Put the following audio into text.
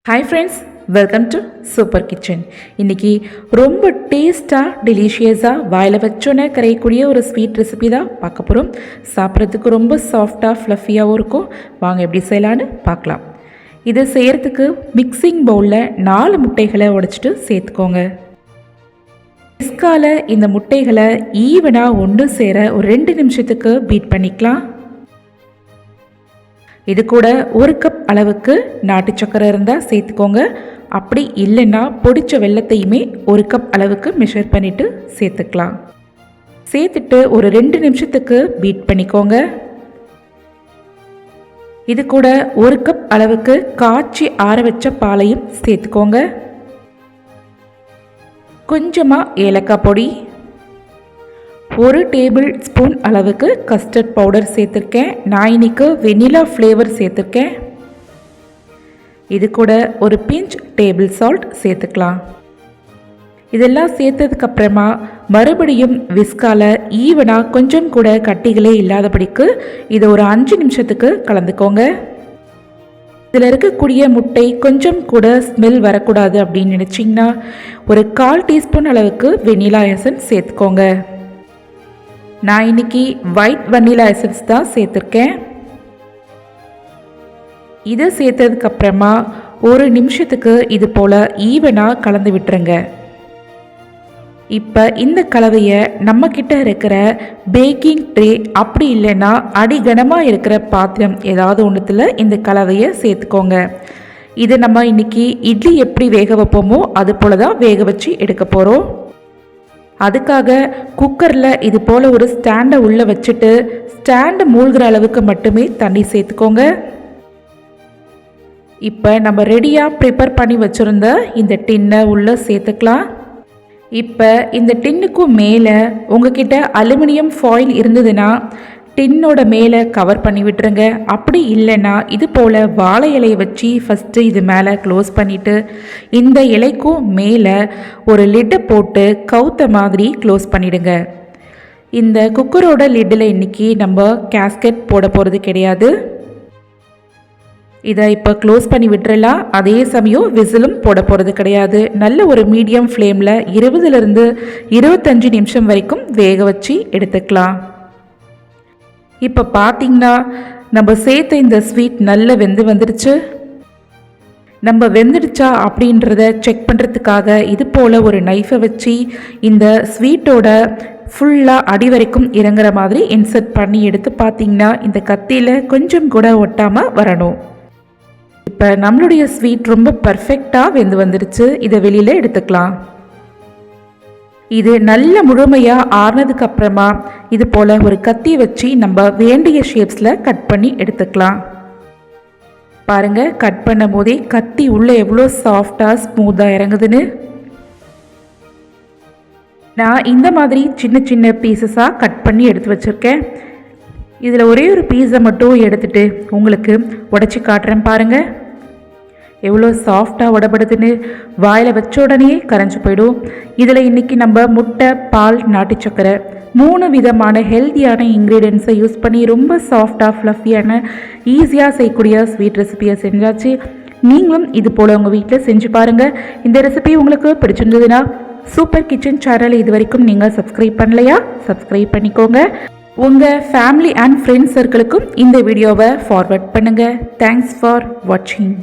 Hi friends, welcome to super kitchen. இன்றைக்கி ரொம்ப டேஸ்ட்டாக டெலிஷியஸாக வாயில் வச்சோன்னே கரையக்கூடிய ஒரு ஸ்வீட் ரெசிபி தான் பார்க்க போகிறோம். சாப்பிட்றதுக்கு ரொம்ப சாஃப்டாக ஃப்ளஃபியாகவும் இருக்கும். வாங்க எப்படி செய்யலான்னு பார்க்கலாம். இதை செய்கிறதுக்கு மிக்சிங் பவுலில் 4 முட்டைகளை உடைச்சிட்டு சேர்த்துக்கோங்க. விஸ்கால இந்த முட்டைகளை ஈவனாக ஒன்று சேர ஒரு 2 நிமிஷத்துக்கு பீட் பண்ணிக்கலாம். இது கூட 1 கப் அளவுக்கு நாட்டு சக்கரை இருந்தால் சேர்த்துக்கோங்க. அப்படி இல்லைன்னா பொடிச்ச வெல்லத்தையுமே 1 கப் அளவுக்கு மெஷர் பண்ணிவிட்டு சேர்த்துக்கலாம். சேர்த்துட்டு ஒரு 2 நிமிஷத்துக்கு பீட் பண்ணிக்கோங்க. இது கூட 1 கப் அளவுக்கு காய்ச்சி ஆற வச்ச பாலையும் சேர்த்துக்கோங்க. கொஞ்சமாக ஏலக்காய் பொடி, 1 டேபிள் ஸ்பூன் அளவுக்கு கஸ்டர்ட் பவுடர் சேர்த்துருக்கேன். நான் இன்னைக்கு வெனிலா ஃப்ளேவர் சேர்த்துருக்கேன். இது கூட ஒரு பிஞ்ச் டேபிள் சால்ட் சேர்த்துக்கலாம். இதெல்லாம் சேர்த்ததுக்கப்புறமா மறுபடியும் விஸ்கால ஈவனாக கொஞ்சம் கூட கட்டிகளே இல்லாதபடிக்கு இதை ஒரு 5 நிமிஷத்துக்கு கலந்துக்கோங்க. இதில் இருக்கக்கூடிய முட்டை கொஞ்சம் கூட ஸ்மெல் வரக்கூடாது அப்படின்னு நினச்சிங்கன்னா ஒரு 1/4 டீஸ்பூன் அளவுக்கு வெனிலா எசன்ஸ் சேர்த்துக்கோங்க. நான் இன்னைக்கு ஒயிட் வனிலா எசன்ஸ் தான் சேர்த்துருக்கேன். இதை சேர்த்ததுக்கப்புறமா 1 நிமிஷத்துக்கு இது போல் ஈவனாக கலந்து விட்டுருங்க. இப்போ இந்த கலவையை நம்மக்கிட்ட இருக்கிற பேக்கிங் ட்ரே அப்படி இல்லைன்னா அடிகனமாக இருக்கிற பாத்திரம் ஏதாவது ஒன்றுத்தில் இந்த கலவையை சேர்த்துக்கோங்க. இதை நம்ம இன்னைக்கு இட்லி எப்படி வேக வைப்போமோ அது போல் தான் வேக வச்சு எடுக்க போகிறோம். அதுக்காக குக்கரில் இது போல் ஒரு ஸ்டாண்டை உள்ளே வச்சுட்டு ஸ்டாண்டு மூழ்கிற அளவுக்கு மட்டுமே தண்ணி சேர்த்துக்கோங்க. இப்போ நம்ம ரெடியாக ப்ரிப்பேர் பண்ணி வச்சுருந்த இந்த டின்னை உள்ளே சேர்த்துக்கலாம். இப்போ இந்த டின்னுக்கும் மேலே உங்ககிட்ட அலுமினியம் ஃபாயில் இருந்ததுன்னா டின்னோட மேலே கவர் பண்ணி விட்டுருங்க. அப்படி இல்லைன்னா இது போல் வாழை இலையை வச்சு ஃபஸ்ட்டு இது மேலே க்ளோஸ் பண்ணிவிட்டு இந்த இலைக்கும் மேலே ஒரு லிட்டை போட்டு கவுத்த மாதிரி க்ளோஸ் பண்ணிவிடுங்க. இந்த குக்கரோட லிட்டில் இன்றைக்கி நம்ம கேஸ்கெட் போட போகிறது கிடையாது. இதை இப்போ க்ளோஸ் பண்ணி விட்டுறலாம். அதே சமயம் விசிலும் போட போகிறது கிடையாது. நல்ல ஒரு மீடியம் ஃப்ளேமில் 20லேருந்து 25 நிமிஷம் வரைக்கும் வேக வச்சு எடுத்துக்கலாம். இப்போ பார்த்தீங்கன்னா நம்ம சேர்த்த இந்த ஸ்வீட் நல்ல வெந்து வந்துடுச்சு. நம்ம வெந்துடுச்சா அப்படின்றத செக் பண்ணுறதுக்காக இது போல் ஒரு நைஃபை வச்சு இந்த ஸ்வீட்டோட ஃபுல்லாக அடி வரைக்கும் இறங்குற மாதிரி இன்சர்ட் பண்ணி எடுத்து பார்த்தீங்கன்னா இந்த கத்தியில் கொஞ்சம் கூட ஒட்டாமல் வரணும். இப்போ நம்மளுடைய ஸ்வீட் ரொம்ப பர்ஃபெக்டாக வெந்து வந்துடுச்சு. இதை வெளியில் எடுத்துக்கலாம். இது நல்ல முழுமையாக ஆறுனதுக்கு அப்புறமா இது போல் ஒரு கத்தி வச்சு நம்ம வேண்டிய ஷேப்ஸில் கட் பண்ணி எடுத்துக்கலாம். பாருங்கள், கட் பண்ணும் போதே கத்தி உள்ளே எவ்வளோ சாஃப்டாக ஸ்மூத்தாக இறங்குதுன்னு. நான் இந்த மாதிரி சின்ன சின்ன பீசஸாக கட் பண்ணி எடுத்து வச்சுருக்கேன். இதில் ஒரே ஒரு பீஸை மட்டும் எடுத்துகிட்டு உங்களுக்கு உடச்சி காட்டுறேன். பாருங்கள் எவ்வளோ சாஃப்டாக உடப்படுதுன்னு. வாயில் வச்ச உடனே கரைஞ்சி போயிடும். இதில் இன்றைக்கி நம்ம முட்டை, பால், நாட்டு சக்கரை 3 விதமான ஹெல்த்தியான இன்க்ரீடியன்ஸை யூஸ் பண்ணி ரொம்ப சாஃப்டாக ஃப்ளஃபியான ஈஸியாக செய்யக்கூடிய ஸ்வீட் ரெசிபியை செஞ்சாச்சு. நீங்களும் இது போல் உங்கள் வீட்டில் செஞ்சு பாருங்கள். இந்த ரெசிபி உங்களுக்கு பிடிச்சிருந்ததுன்னா சூப்பர் கிச்சன் சேனல் இது வரைக்கும் நீங்கள் சப்ஸ்கிரைப் பண்ணலையா, சப்ஸ்கிரைப் பண்ணிக்கோங்க. உங்கள் ஃபேமிலி அண்ட் ஃப்ரெண்ட்ஸ் சர்க்கிளுக்கும் இந்த வீடியோவை ஃபார்வர்ட் பண்ணுங்கள். தேங்க்ஸ் ஃபார் வாட்சிங்.